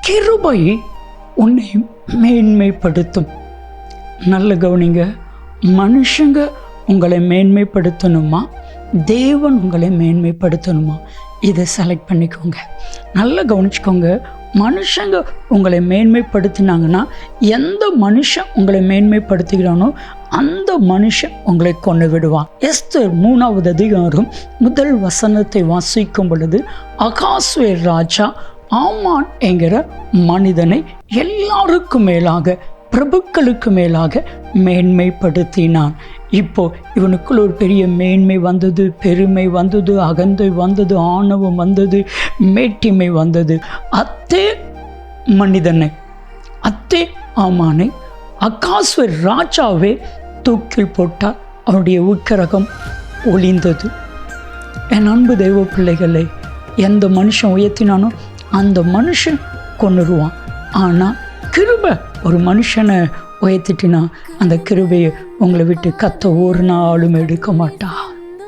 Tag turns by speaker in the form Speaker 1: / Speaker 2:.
Speaker 1: கிருபை உன்னை மேன்மைப்படுத்தும். நல்ல கவனிங்க, மனுஷங்க உங்களை மேன்மைப்படுத்தணுமா, தேவன் உங்களை மேன்மைப்படுத்தணுமா? இதை செலக்ட் பண்ணிக்கோங்க. நல்லா கவனிச்சுக்கோங்க. மனுஷங்க உங்களை மேன்மைப்படுத்தினாங்கன்னா, எந்த மனுஷன் உங்களை மேன்மைப்படுத்துகிறானோ அந்த மனுஷன் உங்களை கொண்டு விடுவான். எஸ்தர் 3வது அதிகாரம் 1 வசனத்தை வாசிக்கும் பொழுது, அகாஸ்வேர் ராஜா ஆமான் என்கிற மனிதனை எல்லாருக்கும் மேலாக, பிரபுக்களுக்கு மேலாக மேன்மைப்படுத்தினான். இப்போ இவனுக்குள்ள ஒரு பெரிய மேன்மை வந்தது, பெருமை வந்தது, அகந்தை வந்தது, ஆணவம் வந்தது, மேட்டிமை வந்தது. அத்தே மனிதனை, அத்தே ஆமானை அகாஸ்வேர் ராஜாவே தூக்கில் போட்டார். அவனுடைய உக்கிரகம் ஒளிந்தது. என் அன்பு தெய்வ பிள்ளைகளை, எந்த மனுஷன் உயர்த்தினானோ அந்த மனுஷன் கொன்னுருவான். ஆனால் கிருபை ஒரு மனுஷனை உயர்த்திட்டினா அந்த கிருபையை உங்களை விட்டு கத்த ஒரு நாளும் எடுக்க மாட்டா.